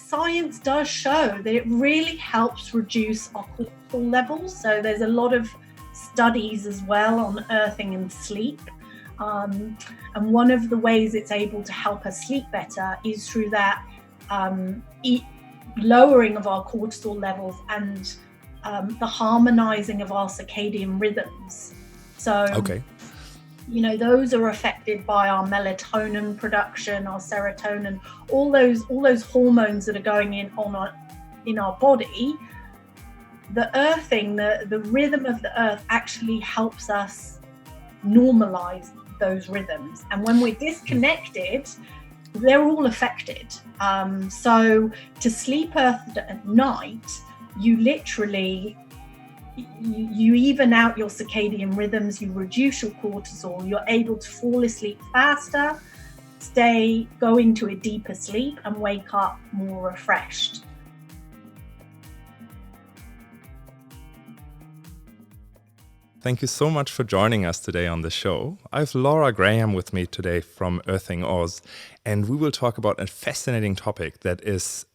science does show that it really helps reduce our cortisol levels. So there's a lot of studies as well on earthing and sleep. And one of the ways it's able to help us sleep better is through that lowering of our cortisol levels and the harmonizing of our circadian rhythms. So, those are affected by our melatonin production, our serotonin, all those hormones that are going in our body. The earthing, the rhythm of the earth actually helps us normalize those rhythms. And when we're disconnected, they're all affected. So to sleep earthed at night, you literally you even out your circadian rhythms, you reduce your cortisol, you're able to fall asleep faster, go into a deeper sleep and wake up more refreshed. Thank you so much for joining us today on the show. I have Laura Graham with me today from Earthing Oz, and we will talk about a fascinating topic that has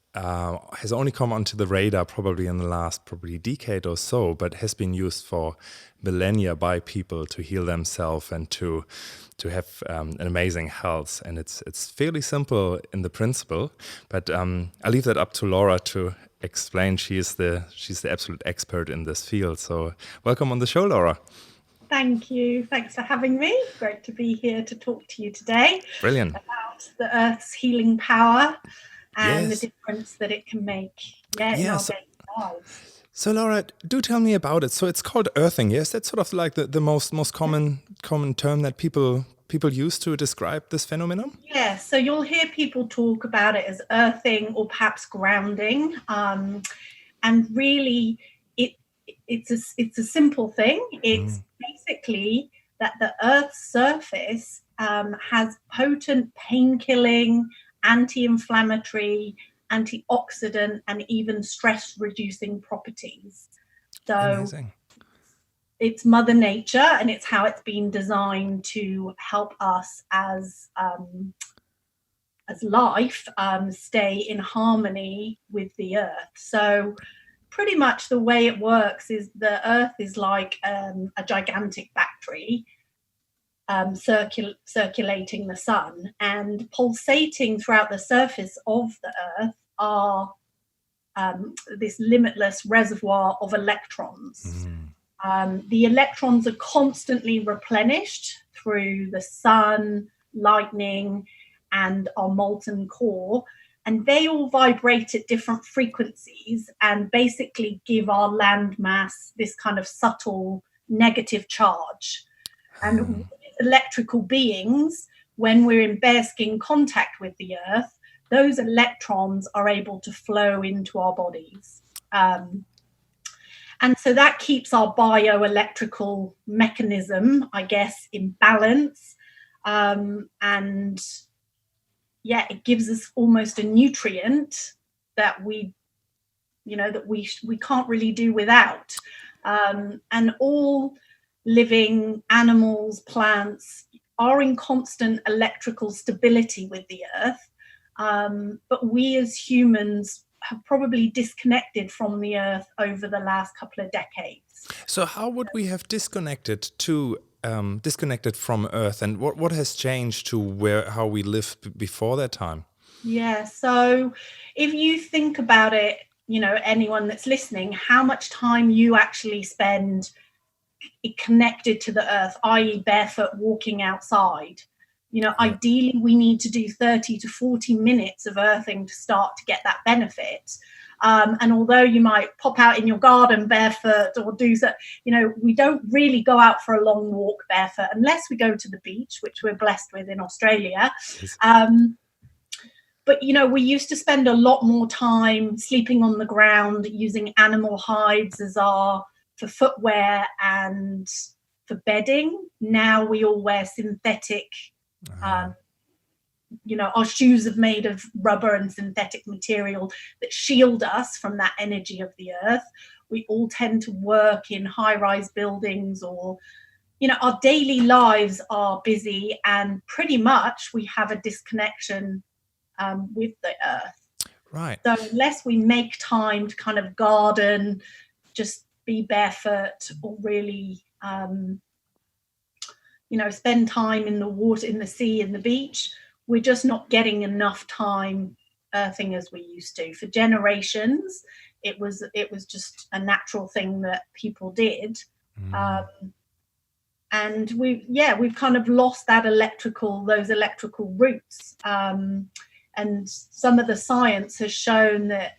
only come onto the radar probably in the last decade or so, but has been used for millennia by people to heal themselves and to have an amazing health. And it's fairly simple in the principle, but I'll leave that up to Laura to explain. She's the absolute expert in this field. So welcome on the show, Laura. Thank you. Thanks for having me. Great to be here to talk to you today. Brilliant. About the Earth's healing power and the difference that it can make in our daily lives. So Laura, do tell me about it. So it's called earthing, yes? That's sort of like the most common term that people use to describe this phenomenon? Yeah, so you'll hear people talk about it as earthing or perhaps grounding. And really, it's a simple thing. It's basically that the Earth's surface has potent pain-killing, anti-inflammatory, antioxidant, and even stress-reducing properties. So amazing. It's Mother Nature, and it's how it's been designed to help us as life stay in harmony with the Earth. So pretty much the way it works is the Earth is like a gigantic battery circulating the sun, and pulsating throughout the surface of the Earth are this limitless reservoir of electrons. The electrons are constantly replenished through the sun, lightning, and our molten core, and they all vibrate at different frequencies and basically give our landmass this kind of subtle negative charge. And electrical beings, when we're in bare skin contact with the Earth, those electrons are able to flow into our bodies. And so that keeps our bioelectrical mechanism, I guess, in balance. And it gives us almost a nutrient that we can't really do without. And all living animals, plants are in constant electrical stability with the Earth. But we as humans have probably disconnected from the Earth over the last couple of decades. So how would we have disconnected from Earth, and what has changed to how we lived before that time? Yeah, so if you think about it, anyone that's listening, how much time you actually spend connected to the Earth, i.e. barefoot walking outside. Ideally we need to do 30 to 40 minutes of earthing to start to get that benefit. And although you might pop out in your garden barefoot or do so, we don't really go out for a long walk barefoot unless we go to the beach, which we're blessed with in Australia. But, we used to spend a lot more time sleeping on the ground, using animal hides for footwear and for bedding. Now we all wear synthetic. Our shoes are made of rubber and synthetic material that shield us from that energy of the Earth. We all tend to work in high-rise buildings, or our daily lives are busy, and pretty much we have a disconnection with the Earth. Right. So unless we make time to kind of garden, just be barefoot, or really, spend time in the water, in the sea, in the beach, we're just not getting enough time earthing as we used to. For generations, it was just a natural thing that people did. And we've kind of lost those electrical roots. And some of the science has shown that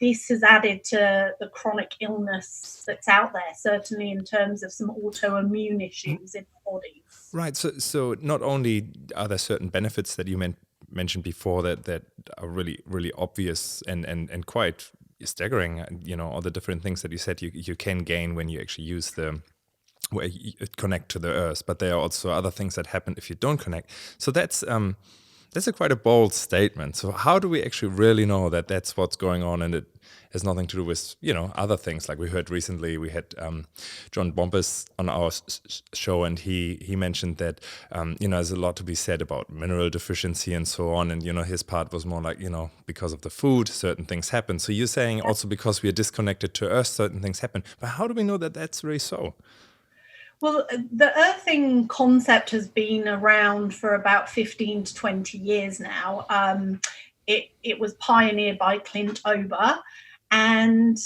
this has added to the chronic illness that's out there, certainly in terms of some autoimmune issues in the bodies. Right. So not only are there certain benefits that you mentioned before that are really, really obvious and quite staggering, all the different things that you said you can gain when you actually use where you connect to the earth, but there are also other things that happen if you don't connect. So that's quite a bold statement. So how do we actually really know that that's what's going on, and it has nothing to do with other things? Like we heard recently, we had John Bombas on our show, and he mentioned that there's a lot to be said about mineral deficiency and so on, and his part was more like because of the food certain things happen. So you're saying also because we are disconnected to earth certain things happen, but how do we know that that's really so? Well, the earthing concept has been around for about 15 to 20 years now. It was pioneered by Clint Ober, and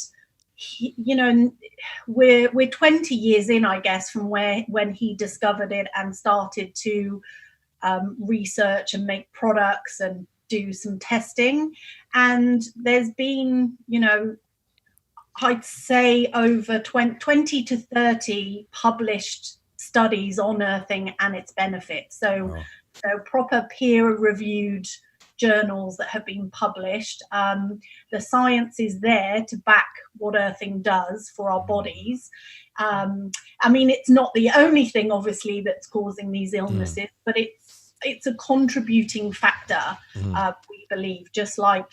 we're 20 years in, I guess, from when he discovered it and started to research and make products and do some testing. And there's been, I'd say over 20 to 30 published studies on earthing and its benefits. So proper peer-reviewed journals that have been published. The science is there to back what earthing does for our bodies. It's not the only thing, obviously, that's causing these illnesses, but it's a contributing factor, we believe, just like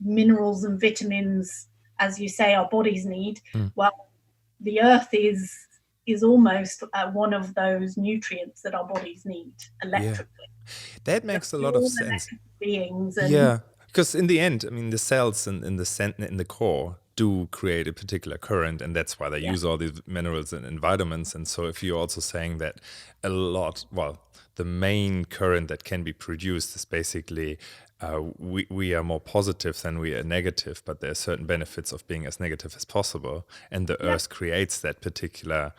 minerals and vitamins, as you say, our bodies need. Well, the earth is almost one of those nutrients that our bodies need electrically. That makes a lot of sense. Beings because in the end, the cells in the core do create a particular current, and that's why they use all these minerals and vitamins. And so if you're also saying that the main current that can be produced is basically we are more positive than we are negative, but there are certain benefits of being as negative as possible, and the earth creates that particular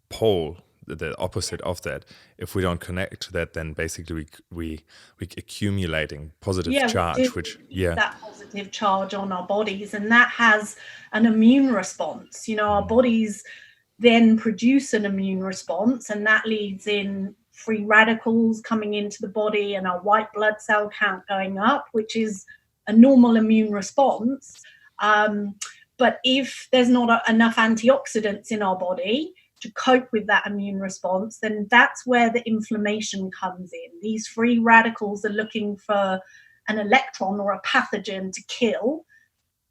pole, the opposite of that. If we don't connect to that, then basically we accumulating positive charge, that positive charge on our bodies, and that has an immune response. Our bodies then produce an immune response, and that leads in free radicals coming into the body and our white blood cell count going up, which is a normal immune response. But if there's not enough antioxidants in our body to cope with that immune response, then that's where the inflammation comes in. These free radicals are looking for an electron or a pathogen to kill.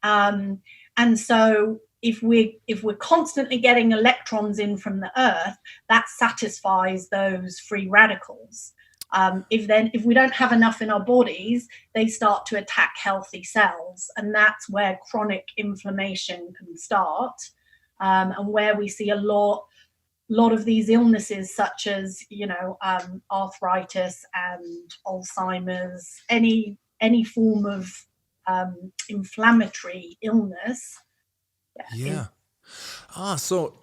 And so if we're constantly getting electrons in from the earth, that satisfies those free radicals. If we don't have enough in our bodies, they start to attack healthy cells, and that's where chronic inflammation can start, and where we see a lot of these illnesses, such as arthritis and Alzheimer's, any form of inflammatory illness. So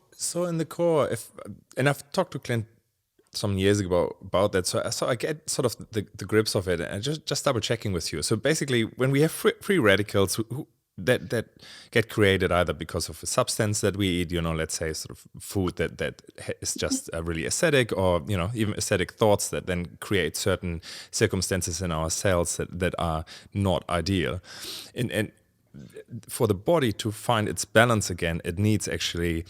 in the core, and I've talked to Clint some years ago about that, so I get sort of the grips of it, and just double checking with you. So basically, when we have free radicals that get created either because of a substance that we eat, let's say sort of food that is just really acidic, or even acidic thoughts that then create certain circumstances in our cells that are not ideal, and for the body to find its balance again, it needs actually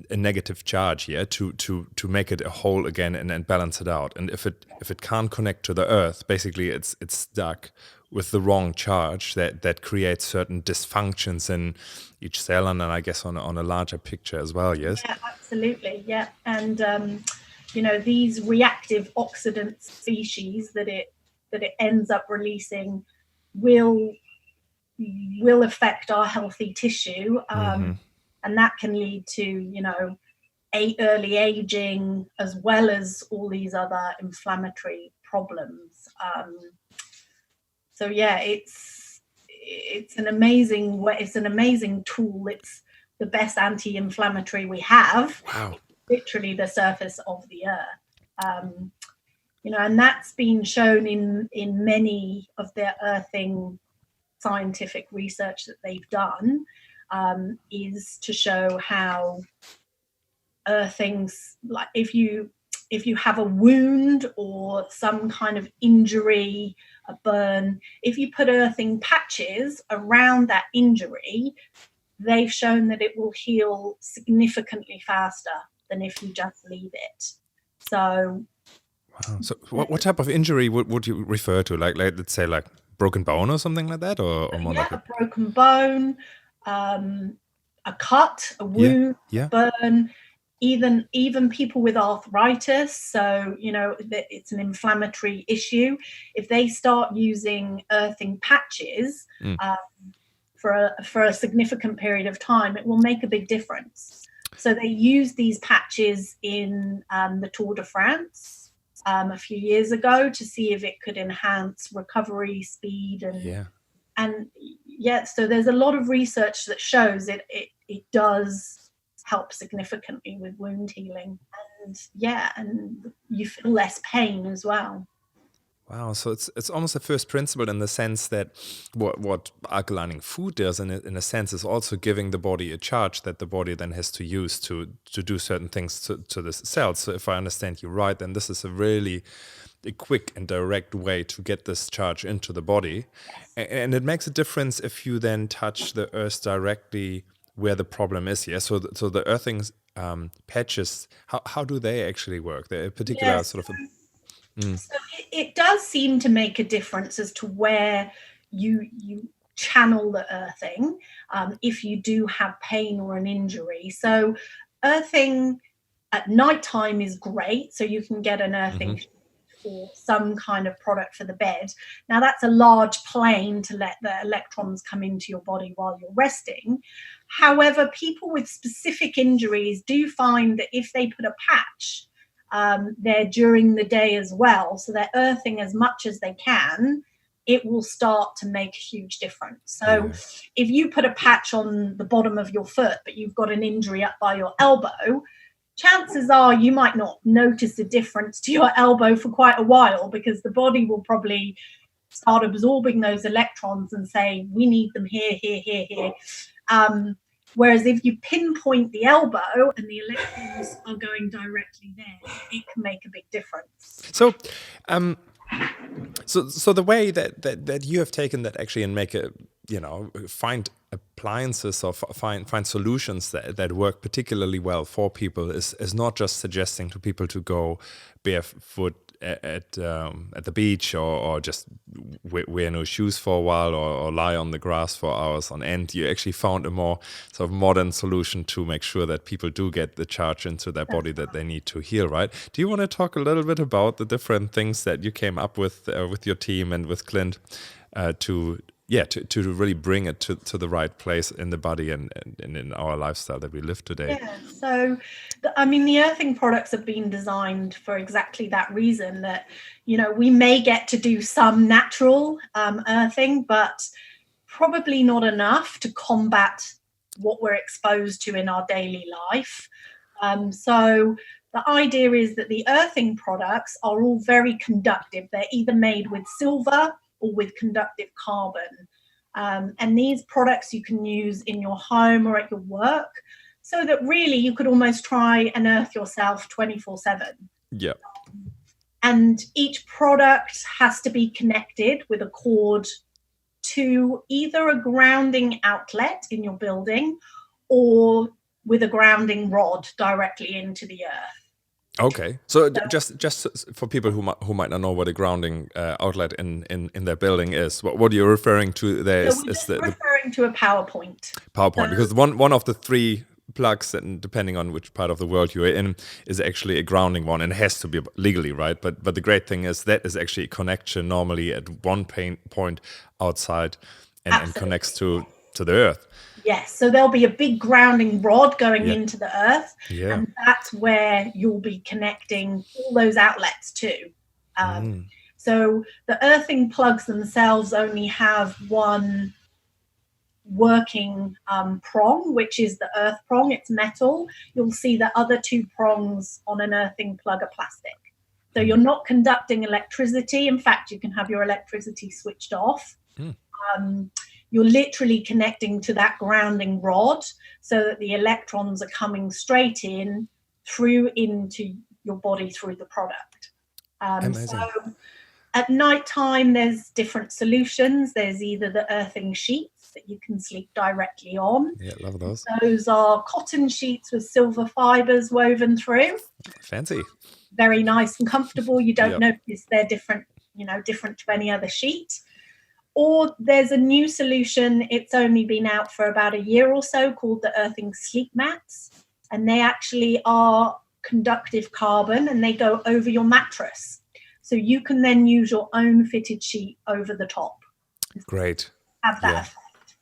a negative charge here to make it a whole again and balance it out. And if it can't connect to the earth, basically it's stuck with the wrong charge that creates certain dysfunctions in each cell, and then I guess on a larger picture as well. Yes. Yeah, absolutely. Yeah, and these reactive oxidant species that that it ends up releasing will affect our healthy tissue, and that can lead to, you know, early aging, as well as all these other inflammatory problems. So yeah, it's an amazing way. It's an amazing tool. It's the best anti-inflammatory we have. Wow. Literally the surface of the earth. You know, and that's been shown in many of their earthing scientific research that they've done, is to show how earthings, like if you have a wound or some kind of injury, a burn, if you put earthing patches around that injury, they've shown that it will heal significantly faster than if you just leave it. So wow. So what type of injury would you refer to? Like let's say like broken bone or something like that, or more like a broken bone, a cut, a wound, a burn, even people with arthritis. So, you know, it's an inflammatory issue. If they start using earthing patches for a significant period of time, it will make a big difference. So they used these patches in the Tour de France a few years ago to see if it could enhance recovery speed and so there's a lot of research that shows it does help significantly with wound healing, and you feel less pain as well. Wow, so it's almost a first principle in the sense that what alkalining food does in a sense is also giving the body a charge that the body then has to use to do certain things to the cells. So if I understand you right, then this is a quick and direct way to get this charge into the body. Yes. And it makes a difference if you then touch the earth directly where the problem is. Yeah, so the earthing patches, how do they actually work? They're a particular sort of So it does seem to make a difference as to where you channel the earthing if you do have pain or an injury. So earthing at nighttime is great. So you can get an earthing or some kind of product for the bed. Now that's a large plane to let the electrons come into your body while you're resting. However, people with specific injuries do find that if they put a patch there during the day as well, so they're earthing as much as they can, it will start to make a huge difference. So if you put a patch on the bottom of your foot, but you've got an injury up by your elbow, chances are you might not notice a difference to your elbow for quite a while, because the body will probably start absorbing those electrons and say, we need them here, here, here, here. Whereas if you pinpoint the elbow and the electrons are going directly there, it can make a big difference. So, so the way that you have taken that actually and make a, you know, find appliances or find solutions that work particularly well for people is not just suggesting to people to go barefoot at the beach or just wear no shoes for a while or lie on the grass for hours on end. You actually found a more sort of modern solution to make sure that people do get the charge into their body that they need to heal, right? Do you want to talk a little bit about the different things that you came up with your team and with Clint to really bring it to the right place in the body and in our lifestyle that we live today? Yeah, so the earthing products have been designed for exactly that reason, that, you know, we may get to do some natural earthing, but probably not enough to combat what we're exposed to in our daily life. So the idea is that the earthing products are all very conductive. They're either made with silver or with conductive carbon. And these products you can use in your home or at your work, so that really you could almost try and earth yourself 24/7. Yeah. And each product has to be connected with a cord to either a grounding outlet in your building or with a grounding rod directly into the earth. Okay, so just for people who might not know what a grounding outlet in their building is, what are you referring to there? So we're referring to a power point. Power point, because one of the three plugs, and depending on which part of the world you're in, is actually a grounding one, and it has to be legally, right? But the great thing is that is actually a connection normally at one point outside, and connects to the earth. Yes, so there'll be a big grounding rod going into the earth, and that's where you'll be connecting all those outlets to. So the earthing plugs themselves only have one working prong, which is the earth prong. It's metal. You'll see the other two prongs on an earthing plug are plastic. So you're not conducting electricity. In fact, you can have your electricity switched off. You're literally connecting to that grounding rod so that the electrons are coming straight in through into your body through the product. So at night time, there's different solutions. There's either the earthing sheets that you can sleep directly on. Yeah, love those. Those are cotton sheets with silver fibers woven through. Fancy. Very nice and comfortable. You don't notice they're different, different to any other sheet. Or there's a new solution. It's only been out for about a year or so, called the earthing sleep mats. And they actually are conductive carbon, and they go over your mattress. So you can then use your own fitted sheet over the top. Great. Have that effect.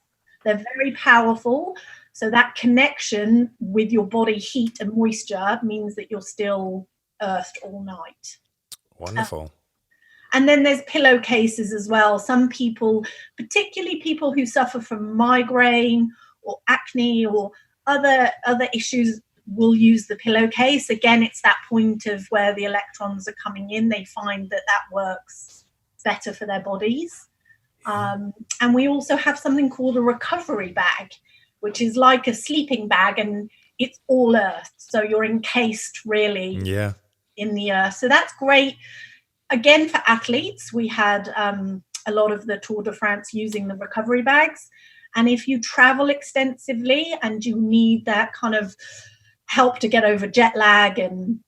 They're very powerful. So that connection with your body heat and moisture means that you're still earthed all night. Wonderful. And then there's pillowcases as well. Some people, particularly people who suffer from migraine or acne or other issues, will use the pillowcase. Again, it's that point of where the electrons are coming in. They find that works better for their bodies. And we also have something called a recovery bag, which is like a sleeping bag, and it's all earth. So you're encased really in the earth. So that's great. Again, for athletes, we had a lot of the Tour de France using the recovery bags. And if you travel extensively and you need that kind of help to get over jet lag and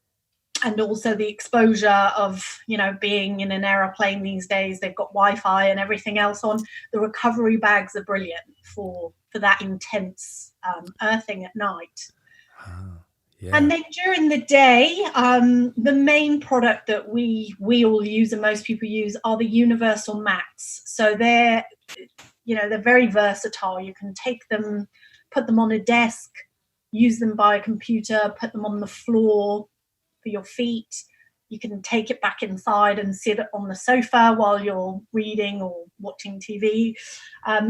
also the exposure of, being in an aeroplane these days, they've got Wi-Fi and everything else on, the recovery bags are brilliant for that intense earthing at night. And then during the day, the main product that we all use and most people use are the universal mats. So they're very versatile. You can take them, put them on a desk, use them by a computer, put them on the floor for your feet. You can take it back inside and sit on the sofa while you're reading or watching TV.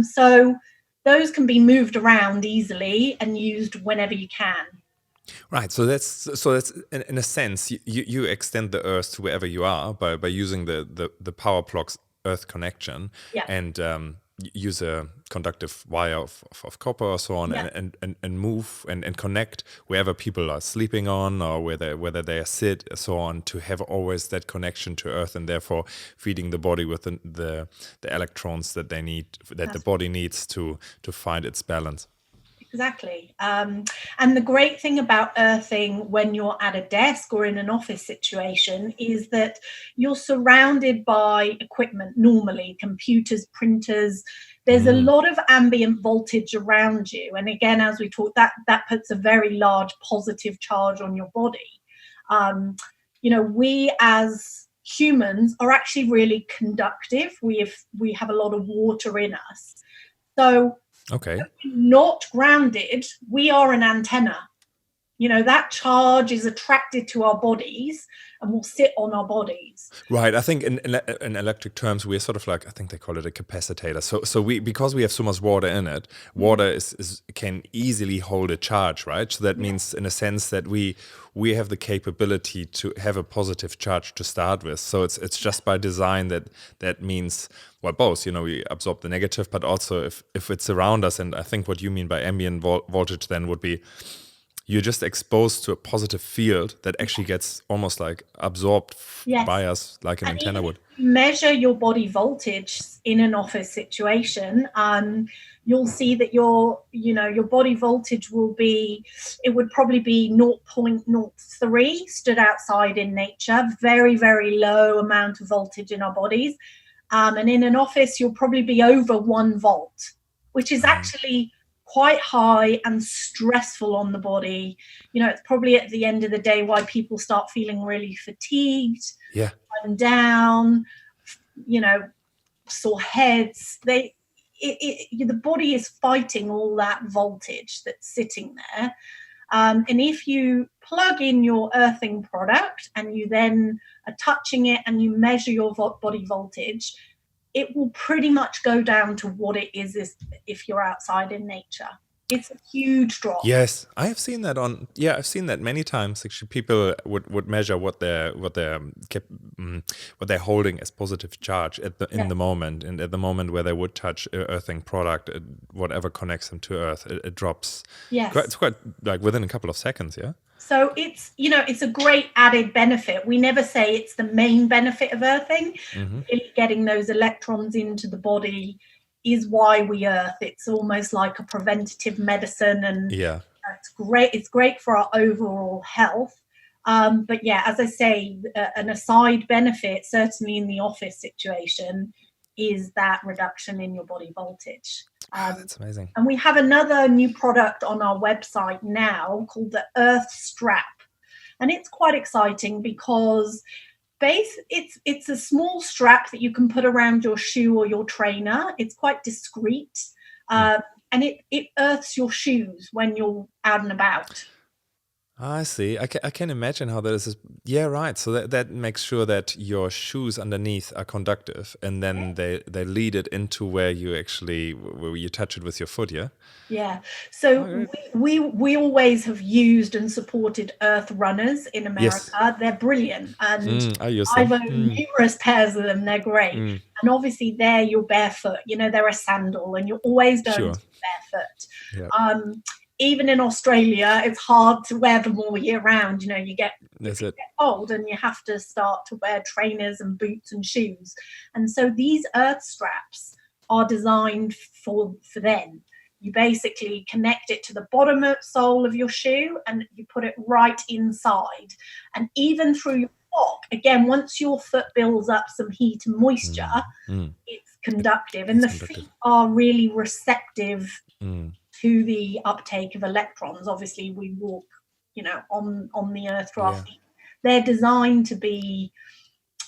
So those can be moved around easily and used whenever you can. Right, so that's in a sense you extend the earth to wherever you are by using the power plug's earth connection, and use a conductive wire of copper or so on, and move and connect wherever people are sleeping on, or whether they sit so on, to have always that connection to earth, and therefore feeding the body with the electrons that they need, that the body needs to find its balance. Exactly. And the great thing about earthing when you're at a desk or in an office situation is that you're surrounded by equipment, normally computers, printers. There's a lot of ambient voltage around you. And again, as we talked, that puts a very large positive charge on your body. We as humans are actually really conductive. We have a lot of water in us. So not grounded, we are an antenna. That charge is attracted to our bodies and will sit on our bodies. Right. I think in electric terms, we're sort of like, I think they call it a capacitator. So we, because we have so much water in it, water can easily hold a charge, right? So that means in a sense that we have the capability to have a positive charge to start with. So it's just by design that means, well, both, we absorb the negative, but also if it's around us. And I think what you mean by ambient voltage then would be, you're just exposed to a positive field that actually gets almost like absorbed by us, like an antenna would. Measure your body voltage in an office situation. You'll see that your body voltage would probably be 0.03 stood outside in nature. Very, very low amount of voltage in our bodies. And in an office, you'll probably be over 1 volt, which is actually quite high and stressful on the body. It's probably at the end of the day why people start feeling really fatigued, and down, sore heads. The body is fighting all that voltage that's sitting there. And if you plug in your earthing product and you then are touching it and you measure your body voltage, it will pretty much go down to what it is if you're outside in nature. It's a huge drop. Yes, I have seen that I've seen that many times. Actually, people would measure what they're holding as positive charge in the moment, and at the moment where they would touch earthing product, whatever connects them to earth, it drops. Yes, it's quite like within a couple of seconds. Yeah. So it's a great added benefit. We never say it's the main benefit of earthing. Really getting those electrons into the body is why we earth. It's almost like a preventative medicine, and it's great. It's great for our overall health. But yeah, as I say, an aside benefit, certainly in the office situation, is that reduction in your body voltage. That's amazing. And we have another new product on our website now called the Earth Strap. And it's quite exciting because it's a small strap that you can put around your shoe or your trainer. It's quite discreet. And it earths your shoes when you're out and about. I see. I can imagine how that is. Yeah, right. So that makes sure that your shoes underneath are conductive, and then they lead it into where you touch it with your foot. Yeah. Yeah. So we always have used and supported Earth Runners in America. Yes. They're brilliant, and I've owned numerous pairs of them. They're great, and obviously you're barefoot. They're a sandal, and you're always going to be barefoot. Yeah. Even in Australia, it's hard to wear them all year round. You get cold and you have to start to wear trainers and boots and shoes. And so these earth straps are designed for then. You basically connect it to the bottom sole of your shoe and you put it right inside. And even through your sock, again, once your foot builds up some heat and moisture, it's conductive. And the feet are really receptive to the uptake of electrons. Obviously, we walk, on the earth through our feet. They're designed to be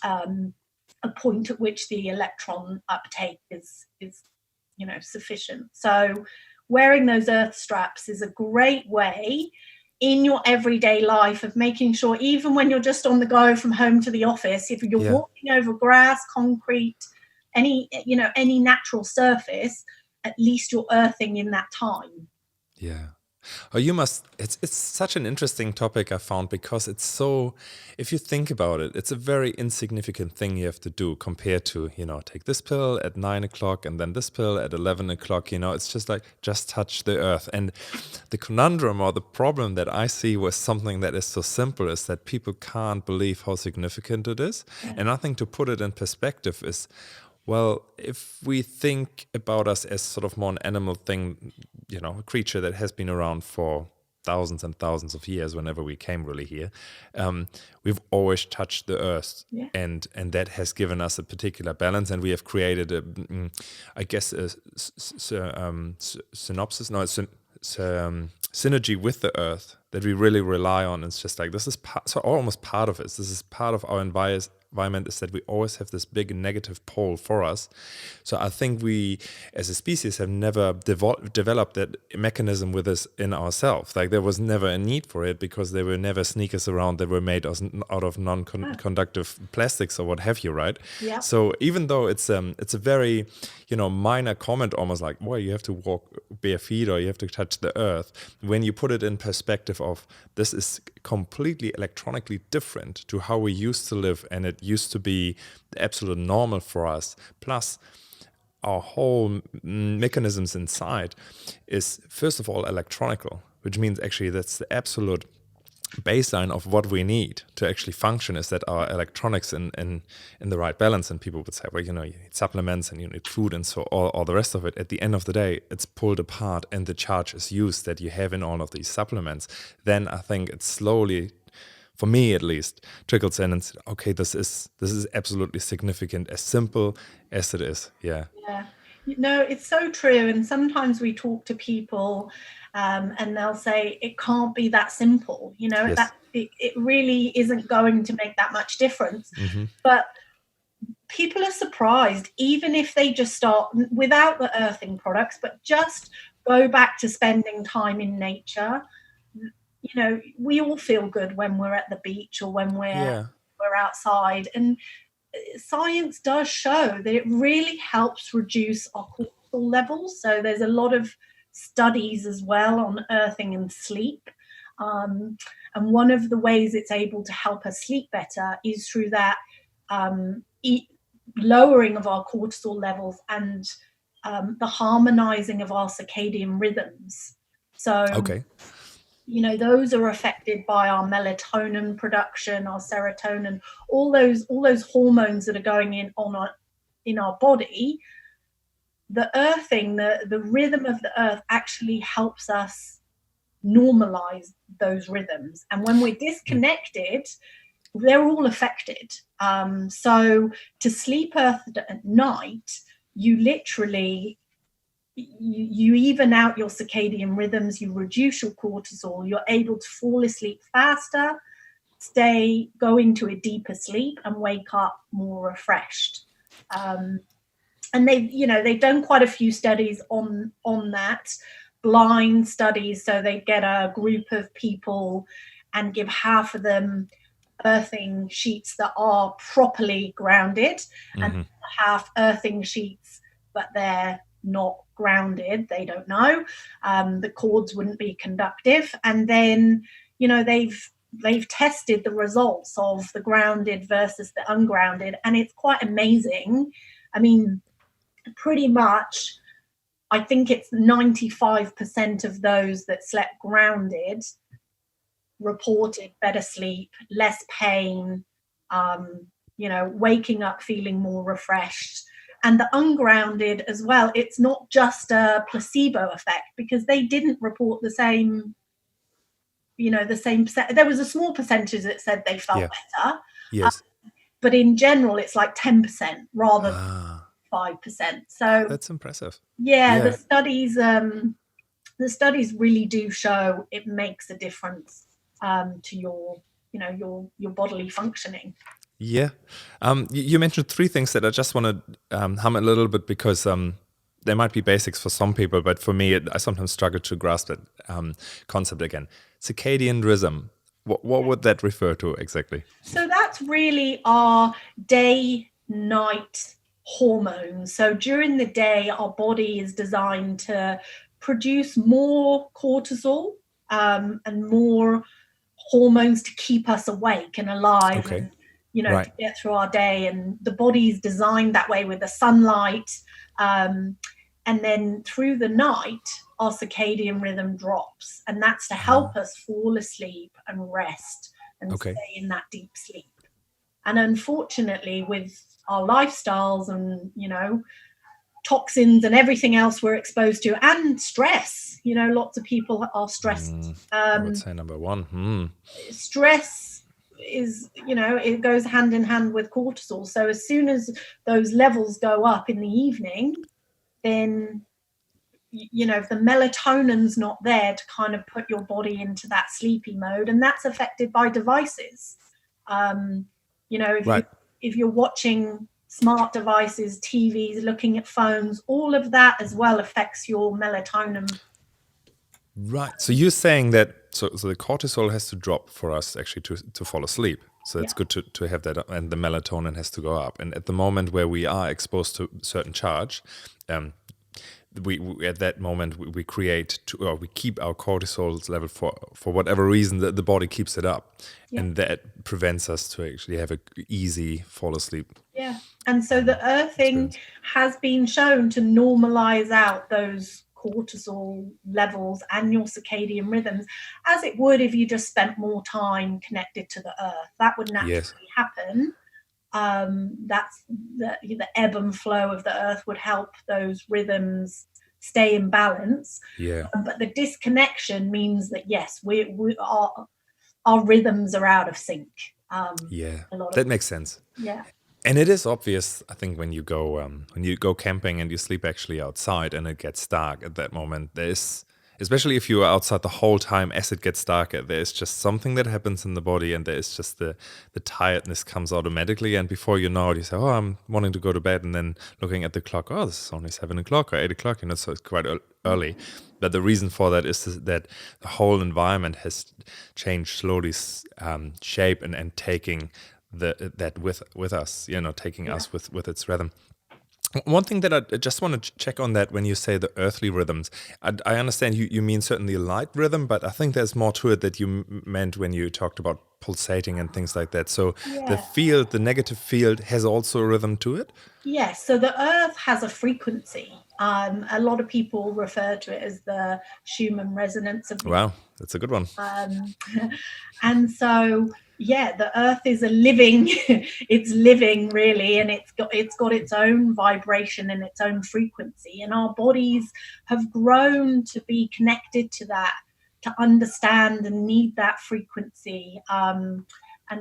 a point at which the electron uptake is sufficient. So wearing those earth straps is a great way in your everyday life of making sure, even when you're just on the go from home to the office, if you're walking over grass, concrete, any natural surface, at least you're earthing in that time. Yeah. Oh, it's such an interesting topic I found, because it's so, if you think about it, it's a very insignificant thing you have to do compared to, take this pill at 9 o'clock and then this pill at 11 o'clock, it's just like, just touch the earth. And the conundrum or the problem that I see with something that is so simple is that people can't believe how significant it is. Yeah. And I think to put it in perspective is, well, if we think about us as sort of more an animal thing, a creature that has been around for thousands and thousands of years, whenever we came really here, we've always touched the earth, and that has given us a particular balance, and we have created a synergy with the earth that we really rely on. It's just like, this is almost part of it. This is part of our environment, is that we always have this big negative pole for us. So I think we as a species have never developed that mechanism with us in ourselves. Like, there was never a need for it, because there were never sneakers around that were made out of non-conductive plastics or what have you, right? Yeah. So even though it's a very minor comment, almost like, well, you have to walk bare feet or you have to touch the earth, when you put it in perspective of, this is completely electronically different to how we used to live, and it used to be the absolute normal for us. Plus, our whole mechanisms inside is, first of all, electronical, which means actually that's the absolute baseline of what we need to actually function, is that our electronics in the right balance. And people would say, well, you need supplements and you need food and so all the rest of it. At the end of the day, it's pulled apart and the charge is used that you have in all of these supplements. Then I think it's slowly, for me at least, trickles in and said, okay, this is absolutely significant, as simple as it is. Yeah. No, it's so true. And sometimes we talk to people and they'll say it can't be that simple, Yes. that it really isn't going to make that much difference. Mm-hmm. But people are surprised, even if they just start without the earthing products, but just go back to spending time in nature. We all feel good when we're at the beach or when we're outside. And science does show that it really helps reduce our cortisol levels. So there's a lot of studies as well on earthing and sleep. And one of the ways it's able to help us sleep better is through that lowering of our cortisol levels and the harmonizing of our circadian rhythms. So those are affected by our melatonin production, our serotonin, all those hormones that are going in our body. The earthing, the rhythm of the earth actually helps us normalize those rhythms. And when we're disconnected, they're all affected. So to sleep earthed at night, you literally you even out your circadian rhythms, you reduce your cortisol, you're able to fall asleep faster, go into a deeper sleep and wake up more refreshed. And they've done quite a few studies on that, blind studies. So they get a group of people and give half of them earthing sheets that are properly grounded, and half earthing sheets but they're not grounded, they don't know, the cords wouldn't be conductive. And then they've tested the results of the grounded versus the ungrounded, and it's quite amazing. I mean, pretty much I think it's 95% of those that slept grounded reported better sleep, less pain, waking up feeling more refreshed. And the ungrounded as well, it's not just a placebo effect, because they didn't report the same, there was a small percentage that said they felt better. Yes. But in general, it's like 10% rather than 5%. So that's impressive. Yeah. The studies really do show it makes a difference to your bodily functioning. Yeah. You mentioned three things that I just want to hum a little bit, because they might be basics for some people, but for me, I sometimes struggle to grasp that concept again. Circadian rhythm. What would that refer to exactly? So that's really our day-night hormones. So during the day, our body is designed to produce more cortisol and more hormones to keep us awake and alive, and to get through our day. And the body is designed that way with the sunlight. And then through the night, our circadian rhythm drops, and that's to help us fall asleep and rest and stay in that deep sleep. And unfortunately, with our lifestyles and toxins and everything else we're exposed to, and stress, lots of people are stressed. I would say number one. Stress is, it goes hand in hand with cortisol. So as soon as those levels go up in the evening, then if the melatonin's not there to kind of put your body into that sleepy mode, and that's affected by devices. If you're watching smart devices, TVs, looking at phones, all of that as well affects your melatonin. Right. So you're saying that so the cortisol has to drop for us actually to fall asleep. So it's good to have that, and the melatonin has to go up. And at the moment where we are exposed to certain charge, we at that moment we create or we keep our cortisol level for whatever reason the body keeps it up, and that prevents us to actually have a easy fall asleep. Yeah, and so the earthing has been shown to normalize out those cortisol levels and your circadian rhythms, as it would if you just spent more time connected to the earth. That would naturally happen. That's the ebb and flow of the earth would help those rhythms stay in balance. But the disconnection means that our rhythms are out of sync. That makes sense. And it is obvious, I think, when you go camping and you sleep actually outside and it gets dark at that moment, there's, especially if you are outside the whole time as it gets darker, there's just something that happens in the body, and there's just the tiredness comes automatically, and before you know it, you say, oh, I'm wanting to go to bed, and then looking at the clock, oh, this is only 7 o'clock or 8 o'clock, so it's quite early. But the reason for that is that the whole environment has changed slowly, shape and taking that with us, taking us with its rhythm. One thing that I just want to check on, that when you say the earthly rhythms, I understand you mean certainly light rhythm, but I think there's more to it that you meant when you talked about pulsating and things like that. So the negative field has also a rhythm to it? Yes, so the Earth has a frequency. A lot of people refer to it as the Schumann resonance of the Wow, that's a good one. And so, the Earth is a living, it's living really, and it's got its own vibration and its own frequency. And our bodies have grown to be connected to that, to understand and need that frequency, and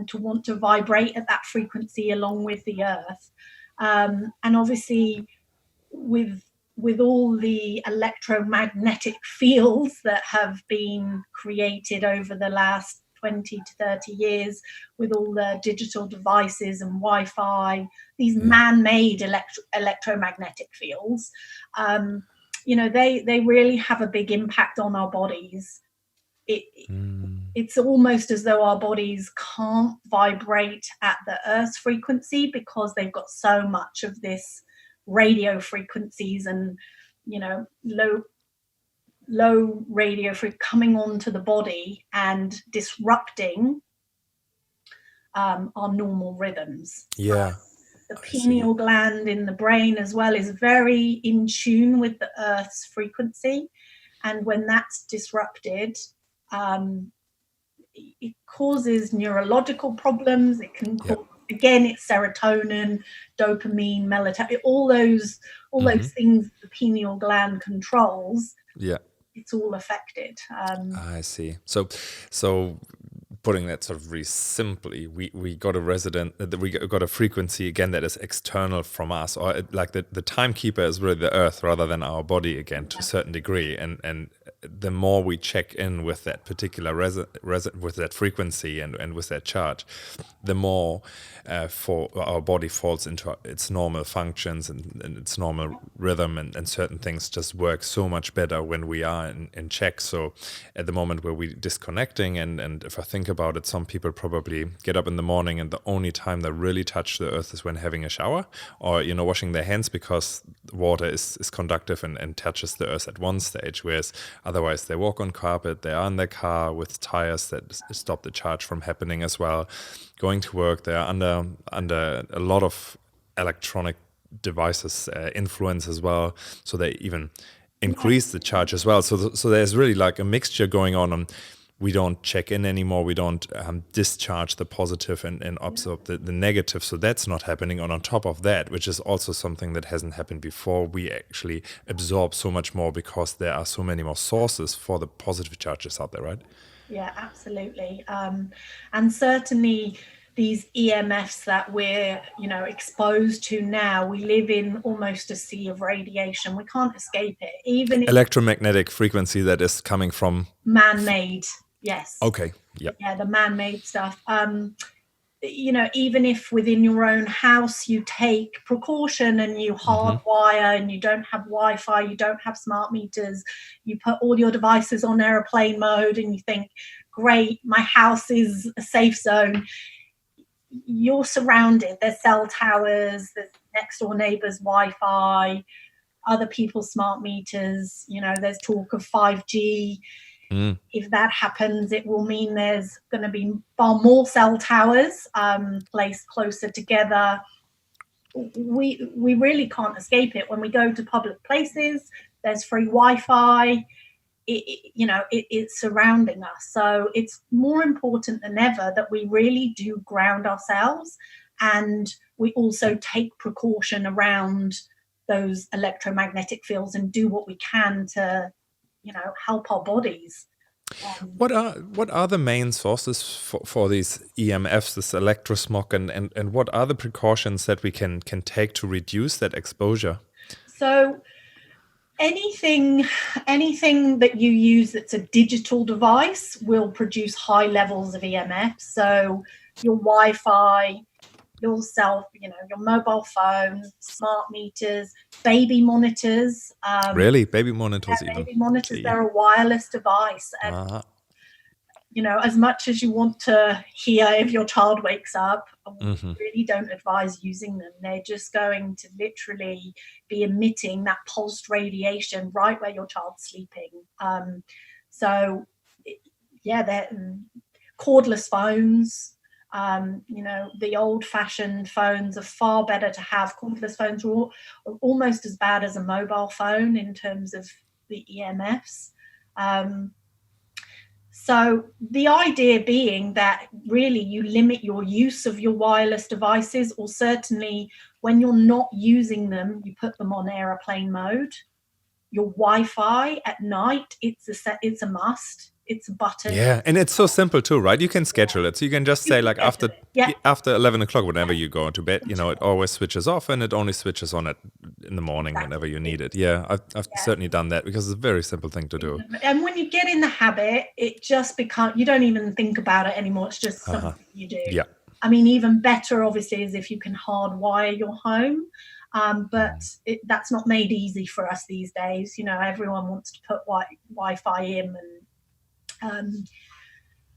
to want to vibrate at that frequency along with the Earth. And obviously, with all the electromagnetic fields that have been created over the last 20 to 30 years, with all the digital devices and Wi-Fi, these man-made electromagnetic fields, they really have a big impact on our bodies. It's almost as though our bodies can't vibrate at the Earth's frequency because they've got so much of this radio frequencies and low radio frequency coming onto the body and disrupting our normal rhythms. The pineal gland in the brain as well is very in tune with the Earth's frequency, and when that's disrupted, it causes neurological problems. It can cause, again, it's serotonin, dopamine, melatonin, all those things the pineal gland controls. It's all affected. I see. So putting that sort of very simply, we got a frequency again that is external from us, or like the timekeeper is really the Earth rather than our body again, to a certain degree, and the more we check in with that particular with that frequency and with that charge, the more for our body falls into its normal functions and its normal rhythm, and certain things just work so much better when we are in check. So at the moment where we're disconnecting, and if I think about it, some people probably get up in the morning and the only time they really touch the Earth is when having a shower, or washing their hands, because water is conductive and touches the Earth at one stage, whereas otherwise they walk on carpet, they are in their car with tires that stop the charge from happening as well. Going to work, they are under a lot of electronic devices influence as well, so they even increase the charge as well. So there's really like a mixture going on. We don't check in anymore. We don't discharge the positive and absorb the negative. So that's not happening. And on top of that, which is also something that hasn't happened before, we actually absorb so much more because there are so many more sources for the positive charges out there, right? Yeah, absolutely. And certainly these EMFs that we're, exposed to now, we live in almost a sea of radiation. We can't escape it. Even electromagnetic frequency that is coming from man-made. Yes. Okay. Yeah. Yeah, the man-made stuff. Even if within your own house you take precaution and you hardwire and you don't have Wi-Fi, you don't have smart meters, you put all your devices on airplane mode and you think, great, my house is a safe zone. You're surrounded. There's cell towers, there's next door neighbors' Wi-Fi, other people's smart meters. There's talk of 5G. If that happens, it will mean there's going to be far more cell towers placed closer together. We really can't escape it. When we go to public places, there's free Wi-Fi. It's surrounding us. So it's more important than ever that we really do ground ourselves, and we also take precaution around those electromagnetic fields and do what we can to help our bodies. What are the main sources for these EMFs, this electrosmog, and what are the precautions that we can take to reduce that exposure? So anything that you use that's a digital device will produce high levels of EMF. So your Wi-Fi, your mobile phone, smart meters, baby monitors. Really? Baby monitors even? Baby monitors, they're a wireless device. And as much as you want to hear if your child wakes up, we really don't advise using them. They're just going to literally be emitting that pulsed radiation right where your child's sleeping. They're cordless phones. The old-fashioned phones are far better to have. Cordless phones are almost as bad as a mobile phone in terms of the EMFs. So the idea being that really you limit your use of your wireless devices, or certainly when you're not using them, you put them on airplane mode. Your Wi-Fi at night, it's a must. It's a button. Yeah, and it's so simple too, right? You can schedule it. So you can just say like after 11 o'clock, whenever you go to bed, it always switches off and it only switches on in the morning whenever you need it. Yeah, I've certainly done that because it's a very simple thing to do. And when you get in the habit, it just becomes, you don't even think about it anymore. It's just something you do. Yeah. I mean, even better, obviously, is if you can hardwire your home. But that's not made easy for us these days. Everyone wants to put Wi-Fi in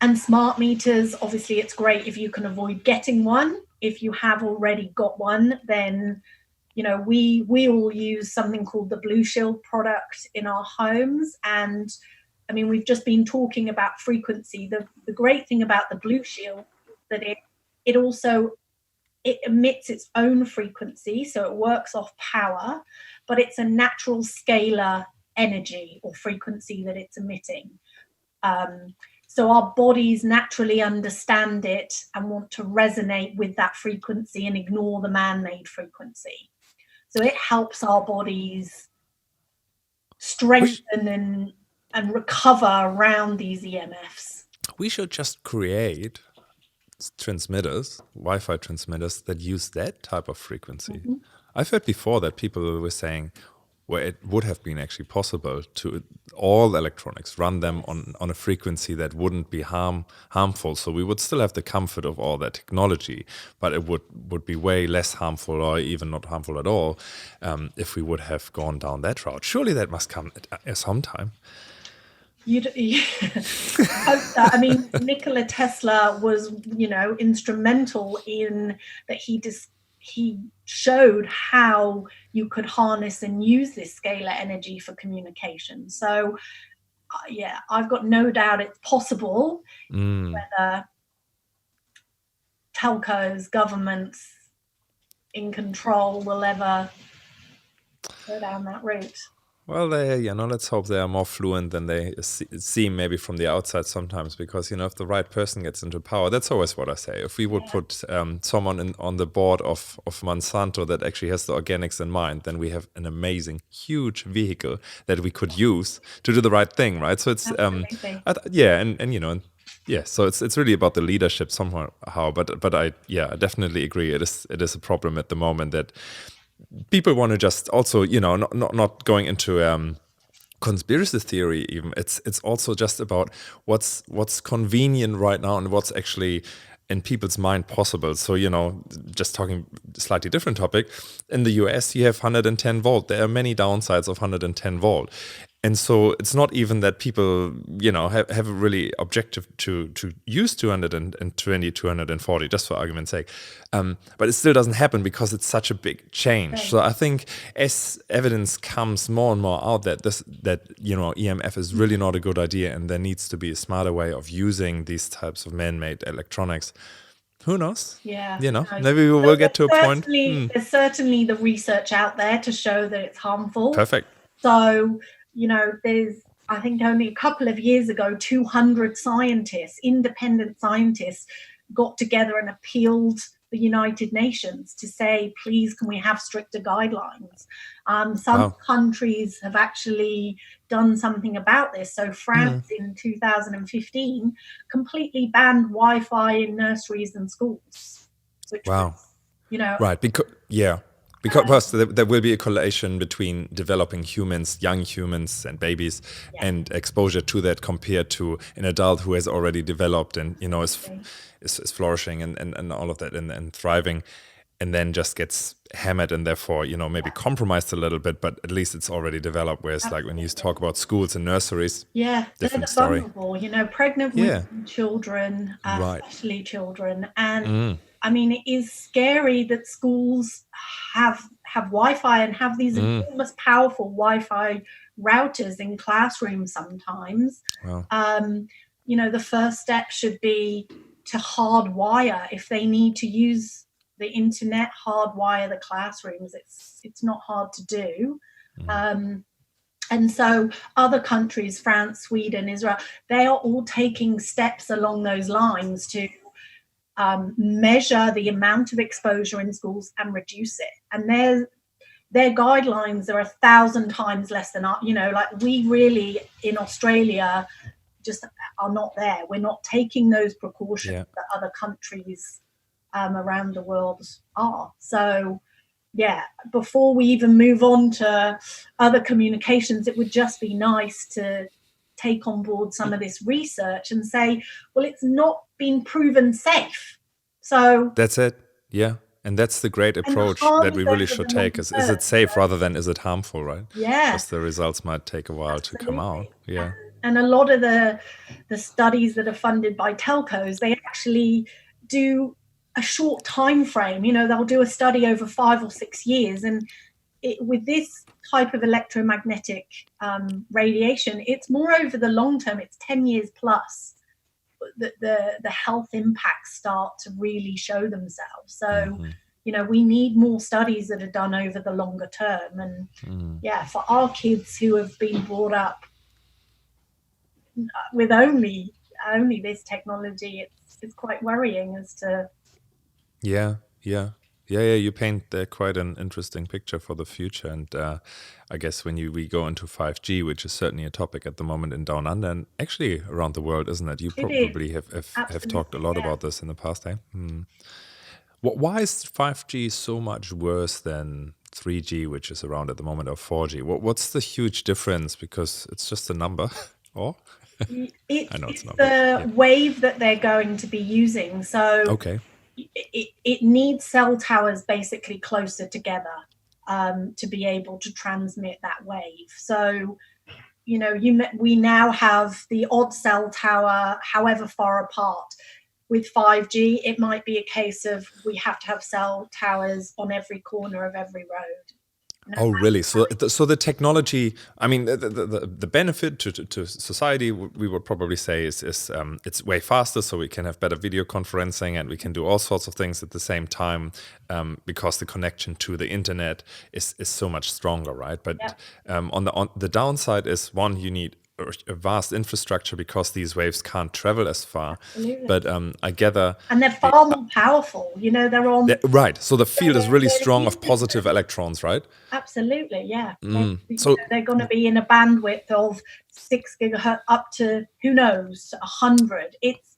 and smart meters. Obviously, it's great if you can avoid getting one. If you have already got one, then we all use something called the Blue Shield product in our homes. And I mean, we've just been talking about frequency. The great thing about the Blue Shield is that it emits its own frequency, so it works off power, but it's a natural scalar energy or frequency that it's emitting. So our bodies naturally understand it and want to resonate with that frequency and ignore the man-made frequency. So it helps our bodies strengthen and recover around these EMFs. We should just create transmitters, Wi-Fi transmitters that use that type of frequency. I've heard before that people were saying, where it would have been actually possible to all electronics run them on a frequency that wouldn't be harmful. So we would still have the comfort of all that technology, but it would be way less harmful or even not harmful at all if we would have gone down that route. Surely that must come at some time. I mean, Nikola Tesla was, instrumental in that he showed how you could harness and use this scalar energy for communication. So, I've got no doubt it's possible. Whether telcos, governments in control will ever go down that route. Well, let's hope they are more fluent than they seem maybe from the outside sometimes, because, if the right person gets into power, that's always what I say. If we would put someone on the board of Monsanto that actually has the organics in mind, then we have an amazing, huge vehicle that we could use to do the right thing, right? So it's, so it's really about the leadership somehow, but I definitely agree. It is a problem at the moment that people want to just also, not going into conspiracy theory even. It's also just about what's convenient right now and what's actually in people's mind possible. So, just talking slightly different topic, in the US you have 110 volt. There are many downsides of 110 volt. And so it's not even that people, have a really objective to use 220, 240, just for argument's sake. But it still doesn't happen because it's such a big change. Okay. So I think as evidence comes more and more out that EMF is really not a good idea and there needs to be a smarter way of using these types of man-made electronics. Who knows? Yeah. Maybe we will get to a point. There's certainly the research out there to show that it's harmful. Perfect. So, there's, I think only a couple of years ago, 200 scientists, independent scientists, got together and appealed the United Nations to say, please, can we have stricter guidelines? Some countries have actually done something about this. So France in 2015 completely banned Wi-Fi in nurseries and schools, which was, right, because there will be a correlation between developing humans, young humans and babies, and exposure to that compared to an adult who has already developed and is flourishing and all of that and thriving, and then just gets hammered and therefore maybe compromised a little bit, but at least it's already developed. Whereas like when you talk about schools and nurseries, different story. Vulnerable, pregnant women, children, especially children, and I mean, it is scary that schools have Wi-Fi and have these enormous, powerful Wi-Fi routers in classrooms sometimes. The first step should be to hardwire, if they need to use the internet, hardwire the classrooms. It's not hard to do. And so other countries, France, Sweden, Israel, they are all taking steps along those lines to measure the amount of exposure in schools and reduce it. And their guidelines are 1,000 times less than our, like we really in Australia just are not there. We're not taking those precautions that other countries around the world are. So before we even move on to other communications, it would just be nice to take on board some of this research and say, well, it's not been proven safe. So that's it. And that's the great approach that we really should take. Is it safe rather than is it harmful, right? Because the results might take a while to come out. And a lot of the studies that are funded by telcos, they actually do a short time frame. They'll do a study over 5 or 6 years, and with this type of electromagnetic radiation, it's more over the long term. It's 10 years plus that the health impacts start to really show themselves. So we need more studies that are done over the longer term. And for our kids who have been brought up with only this technology, it's quite worrying as to you paint quite an interesting picture for the future. And I guess when we go into 5G, which is certainly a topic at the moment in Down Under and actually around the world, isn't it? You probably have talked a lot about this in the past, eh? Why is 5G so much worse than 3G, which is around at the moment, or 4G? What's the huge difference? Because it's just a number, or? It's the wave that they're going to be using. So it needs cell towers basically closer together to be able to transmit that wave. So, we now have the odd cell tower, however far apart. With 5G, it might be a case of we have to have cell towers on every corner of every road. Oh, really? So the technology, I mean, the benefit to society, we would probably say is it's way faster, so we can have better video conferencing and we can do all sorts of things at the same time because the connection to the internet is so much stronger, right? But on the downside is, one, you need a vast infrastructure because these waves can't travel as far. Absolutely. But I gather... And they're far more powerful, they're on... Right, so the field is really strong of positive electrons, right? Absolutely, yeah. So they're going to be in a bandwidth of 6 gigahertz up to, who knows, 100. It's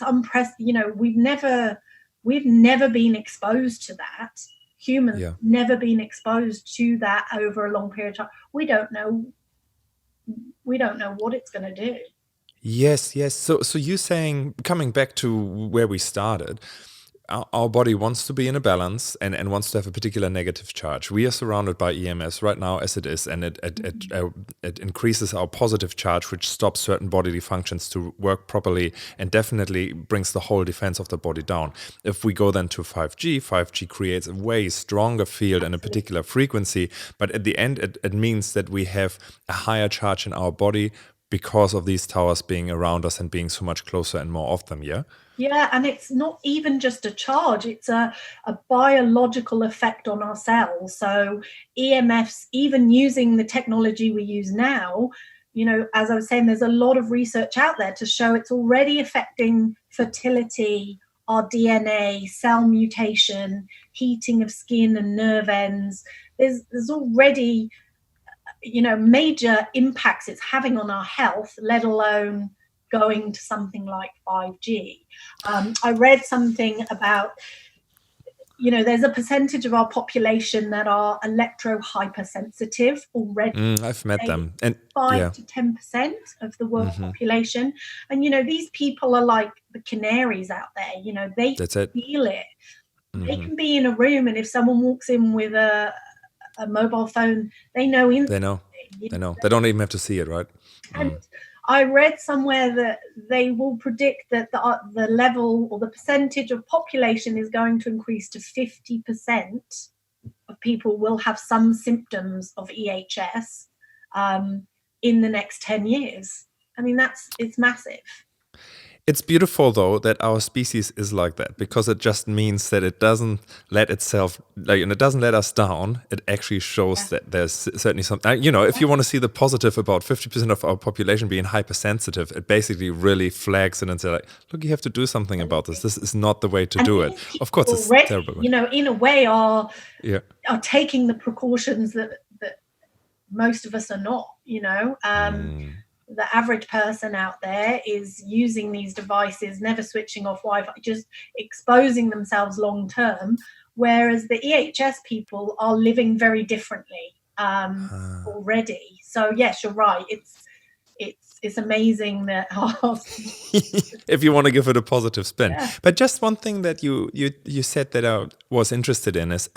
unprecedented. We've never been exposed to that. Humans never been exposed to that over a long period of time. We don't know what it's going to do. Yes. So you're saying, coming back to where we started, our body wants to be in a balance and wants to have a particular negative charge. We are surrounded by EMS right now as it is, and it increases our positive charge, which stops certain bodily functions to work properly and definitely brings the whole defense of the body down. If we go then to 5G creates a way stronger field and a particular frequency, but at the end it means that we have a higher charge in our body because of these towers being around us and being so much closer and more of them, yeah? Yeah, and it's not even just a charge, it's a biological effect on our cells. So EMFs, even using the technology we use now, as I was saying, there's a lot of research out there to show it's already affecting fertility our DNA, cell mutation, heating of skin and nerve ends. There's already, major impacts it's having on our health, let alone going to something like 5G. I read something about, there's a percentage of our population that are electro-hypersensitive already. I've met them. And 5 to 10% of the world population. And, these people are like the canaries out there. They feel it. They can be in a room, and if someone walks in with a mobile phone, they know instantly. They know. They don't even have to see it, right? And I read somewhere that they will predict that the level or the percentage of population is going to increase to 50% of people will have some symptoms of EHS in the next 10 years. I mean, it's massive. It's beautiful, though, that our species is like that, because it just means that it doesn't let itself, and it doesn't let us down. It actually shows that there's certainly something, if you want to see the positive about 50% of our population being hypersensitive, it basically really flags it and says, look, you have to do something about this. This is not the way to do it. Of course, it's terrible. In a way are taking the precautions that most of us are not, The average person out there is using these devices, never switching off Wi-Fi, just exposing themselves long term, whereas the EHS people are living very differently already. So yes, you're right. It's amazing that if you want to give it a positive spin. But just one thing that you said that I was interested in is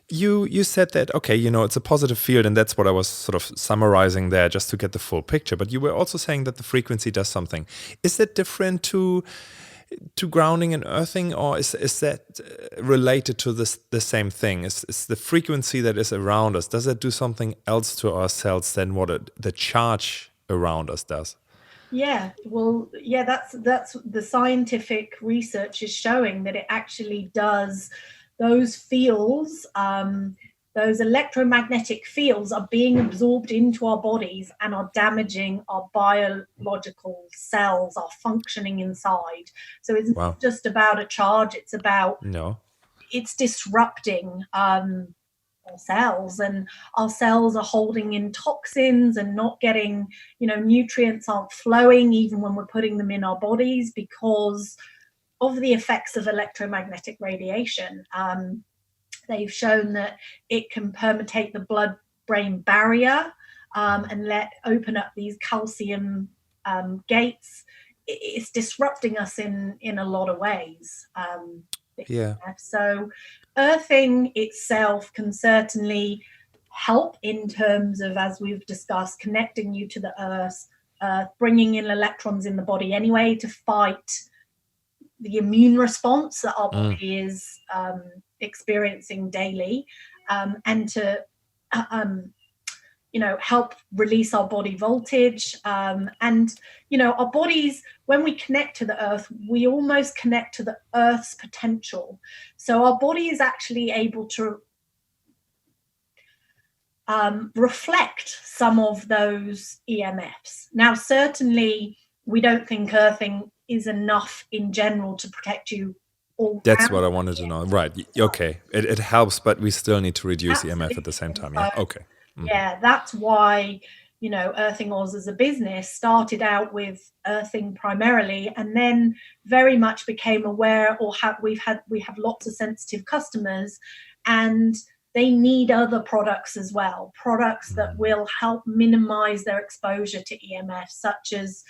you said that, okay, it's a positive field, and that's what I was sort of summarizing there just to get the full picture. But you were also saying that the frequency does something. Is that different to grounding and earthing, or is that related to the same thing? Is the frequency that is around us, does it do something else to our cells than what the charge around us does? That's the scientific research is showing that it actually does. Those fields, those electromagnetic fields are being absorbed into our bodies and are damaging our biological cells, our functioning inside. So it's not just about a charge, it's about it's disrupting our cells, and our cells are holding in toxins and not getting, nutrients aren't flowing even when we're putting them in our bodies because of the effects of electromagnetic radiation. They've shown that it can permeate the blood-brain barrier and open up these calcium gates. It's disrupting us in a lot of ways. So earthing itself can certainly help in terms of, as we've discussed, connecting you to the earth, bringing in electrons in the body anyway to fight the immune response that our body is experiencing daily, and to help release our body voltage. And our bodies, when we connect to the earth, we almost connect to the earth's potential. So our body is actually able to reflect some of those EMFs. Now, certainly, we don't think earthing is enough in general to protect you all. That's what I wanted to know. Right. Okay. It helps, but we still need to reduce EMF at the same time. Yeah. Okay. Yeah, that's why, Earthing Oz as a business started out with earthing primarily, and then very much became aware, we have lots of sensitive customers, and they need other products as well, products that will help minimize their exposure to EMF, such as,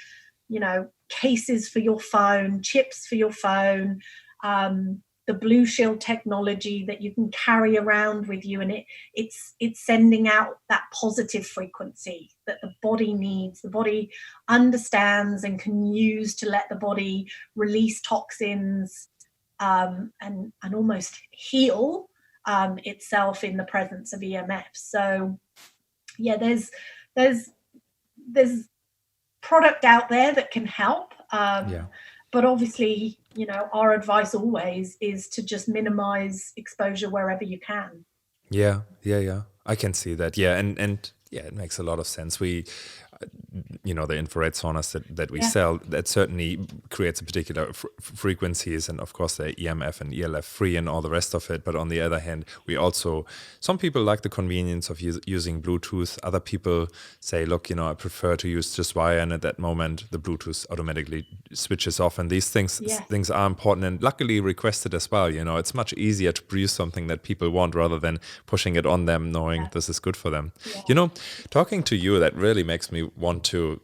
cases for your phone, chips for your phone, the Blue Shield technology that you can carry around with you, and it's sending out that positive frequency that the body needs. The body understands and can use to let the body release toxins and almost heal itself in the presence of EMF. So yeah, there's product out there that can help. But obviously, our advice always is to just minimize exposure wherever you can. Yeah. I can see that. Yeah. And yeah, it makes a lot of sense. the infrared saunas that we sell, that certainly creates a particular frequencies, and of course they're EMF and ELF free and all the rest of it. But on the other hand, some people like the convenience of using Bluetooth. Other people say, look, I prefer to use just wire, and at that moment the Bluetooth automatically switches off. And these things are important and luckily requested as well. It's much easier to produce something that people want rather than pushing it on them, knowing this is good for them. Talking to you, that really makes me want to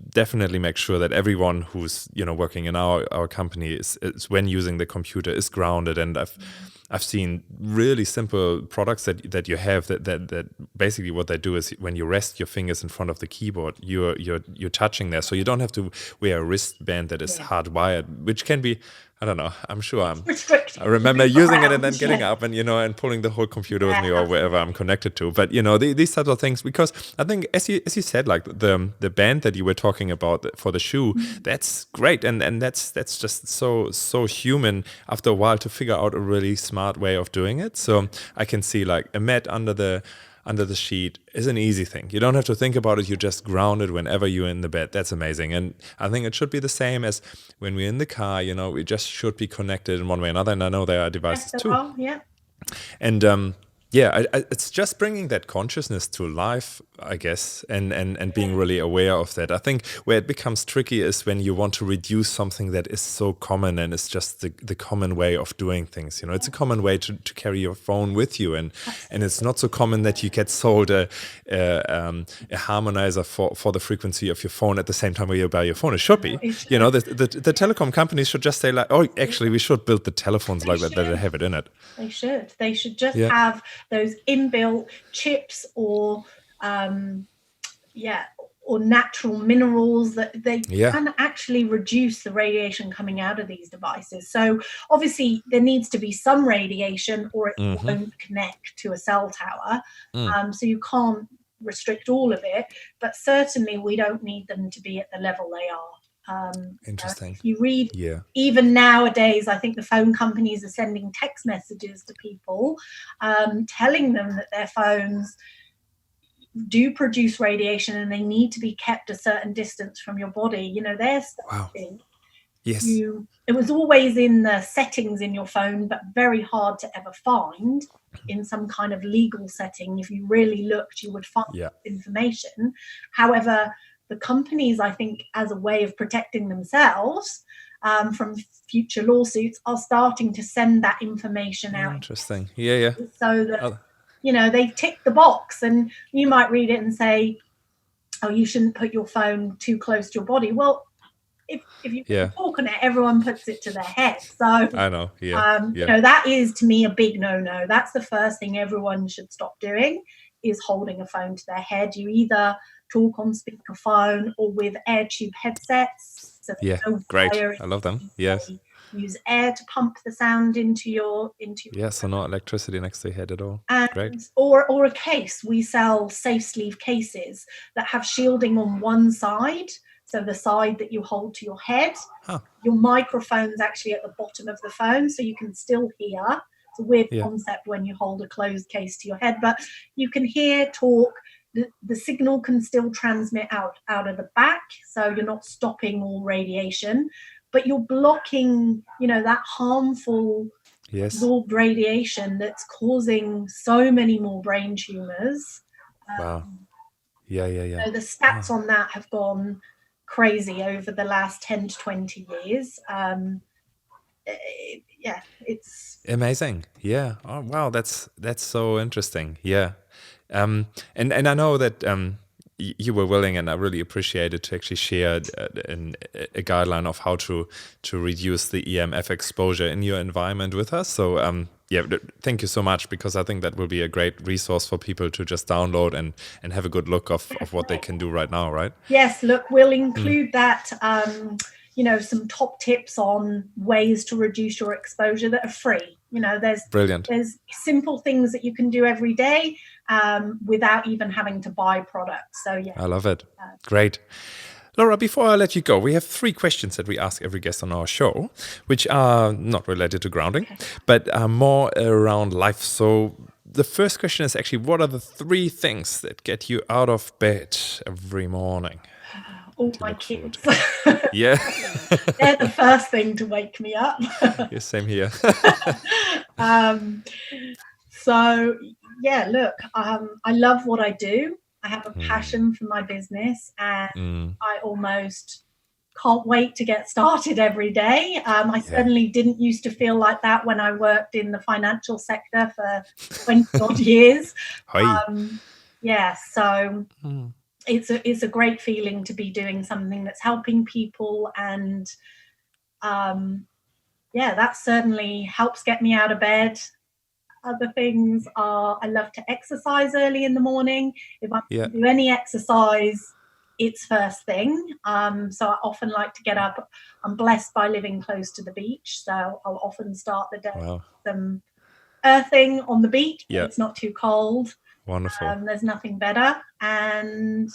definitely make sure that everyone who's working in our company is when using the computer is grounded. And I've seen really simple products that you have that basically what they do is when you rest your fingers in front of the keyboard, you're touching there, so you don't have to wear a wristband that is hardwired, which can be, I don't know, I'm sure I remember using it and then getting up and and pulling the whole computer with me or wherever I'm connected to. But these types of things, because I think as you said, like the band that you were talking about for the shoe, that's great, and that's just so human after a while to figure out a really smart way of doing it. So I can see like a mat under the sheet is an easy thing. You don't have to think about it. You just ground it whenever you're in the bed. That's amazing. And I think it should be the same as when we're in the car, we just should be connected in one way or another. And I know there are devices too. And it's just bringing that consciousness to life, I guess, and being really aware of that. I think where it becomes tricky is when you want to reduce something that is so common and it's just the common way of doing things. It's a common way to carry your phone with you, and it's not so common that you get sold a harmonizer for the frequency of your phone at the same time where you buy your phone. It should be. The telecom companies should just say like, oh, actually, we should build the telephones like that they have it in it. They should. They should just have those inbuilt chips or natural minerals that they can actually reduce the radiation coming out of these devices. So obviously there needs to be some radiation or it won't connect to a cell tower. So you can't restrict all of it, but certainly we don't need them to be at the level they are. Interesting. You read, even nowadays, I think the phone companies are sending text messages to people telling them that their phones do produce radiation and they need to be kept a certain distance from your body. They're starting. Wow. Yes. It was always in the settings in your phone, but very hard to ever find in some kind of legal setting. If you really looked, you would find information. However, the companies, I think, as a way of protecting themselves from future lawsuits, are starting to send that information out. Interesting. Yeah. So that, they tick the box, and you might read it and say, oh, you shouldn't put your phone too close to your body. Well, if you talk on it, everyone puts it to their head. So I know. That is, to me, a big no-no. That's the first thing everyone should stop doing, is holding a phone to their head. You either talk on speakerphone or with air tube headsets. So great. I love them. Yes. Use air to pump the sound into your so no electricity next to your head at all. And, great. Or a case. We sell safe sleeve cases that have shielding on one side. So the side that you hold to your head. Your microphone's actually at the bottom of the phone, so you can still hear. It's a weird concept when you hold a closed case to your head, but you can hear, talk. The signal can still transmit out of the back, so you're not stopping all radiation, but you're blocking, that harmful absorbed radiation that's causing so many more brain tumors. Wow. The stats on that have gone crazy over the last 10 to 20 years. It's amazing. Yeah. Oh, wow. That's so interesting. Yeah. And I know that you were willing, and I really appreciate it, to actually share a guideline of how to reduce the EMF exposure in your environment with us. So thank you so much, because I think that will be a great resource for people to just download and have a good look of what they can do right now, right? Yes, look, we'll include that. Some top tips on ways to reduce your exposure that are free. There's simple things that you can do every day without even having to buy products. So I love it. Great. Laura, before I let you go, we have 3 questions that we ask every guest on our show, which are not related to grounding, but are more around life. So the first question is actually, what are the 3 things that get you out of bed every morning? All my kids. Yeah. They're the first thing to wake me up. Yeah, same here. So, yeah, look, I love what I do. I have a passion for my business, and I almost can't wait to get started every day. I certainly didn't used to feel like that when I worked in the financial sector for 20 odd years. So it's a great feeling to be doing something that's helping people, and that certainly helps get me out of bed. Other things are, I love to exercise early in the morning. If I do any exercise, it's first thing. So I often like to get up. I'm blessed by living close to the beach, so I'll often start the day with some earthing on the beach. Yeah. It's not too cold. Wonderful. There's nothing better. And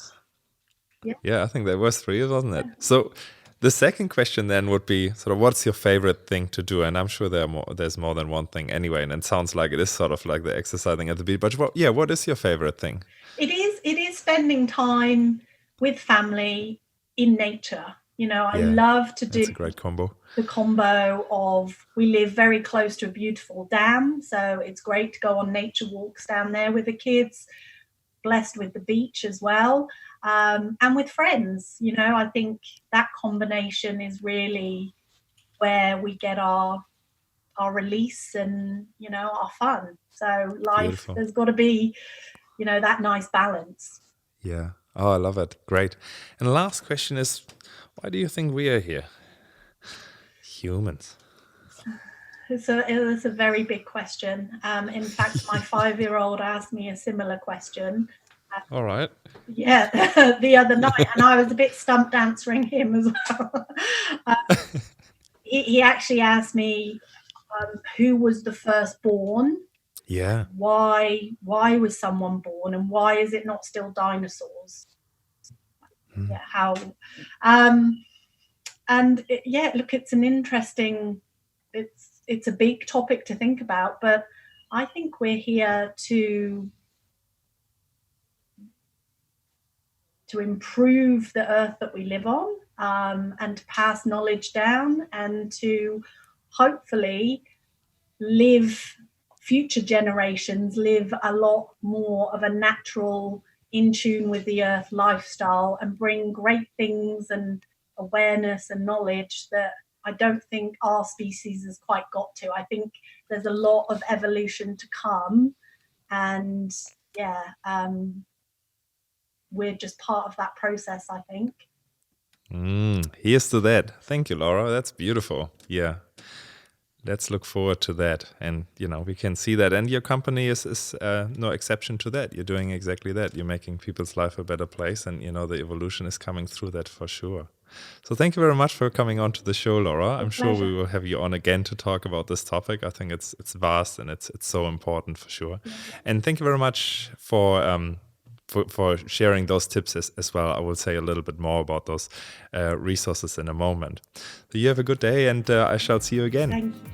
I think that was 3, wasn't it? So the second question then would be sort of, what's your favorite thing to do? And I'm sure there's more than one thing anyway, and it sounds like it is sort of like the exercising at the beach. But what is your favorite thing? It is spending time with family in nature. I love to do. That's a great combo. The combo of, we live very close to a beautiful dam, so it's great to go on nature walks down there with the kids. Blessed with the beach as well. And with friends, I think that combination is really where we get our release and, our fun. So life, Beautiful. There's got to be, that nice balance. Yeah. Oh, I love it. Great. And the last question is, why do you think we are here? Humans. It's a very big question. In fact, my 5-year-old asked me a similar question. All right. Yeah, the other night, and I was a bit stumped answering him as well. He actually asked me who was the firstborn. Yeah. Why was someone born, and why is it not still dinosaurs? Yeah, how? Look, it's an interesting. It's a big topic to think about, but I think we're here to improve the earth that we live on, and to pass knowledge down, and to hopefully future generations live a lot more of a natural, in tune with the earth lifestyle, and bring great things and awareness and knowledge that I don't think our species has quite got to. I think there's a lot of evolution to come, and we're just part of that process, I think. Here's to that. Thank you, Laura. That's beautiful. Yeah. Let's look forward to that. And, we can see that. And your company is no exception to that. You're doing exactly that. You're making people's life a better place. And, the evolution is coming through that for sure. So thank you very much for coming on to the show, Laura. I'm sure we will have you on again to talk about this topic. I think it's vast and it's so important for sure. Yeah. And thank you very much for sharing those tips as well. I will say a little bit more about those resources in a moment. So you have a good day, and I shall see you again. Thank you.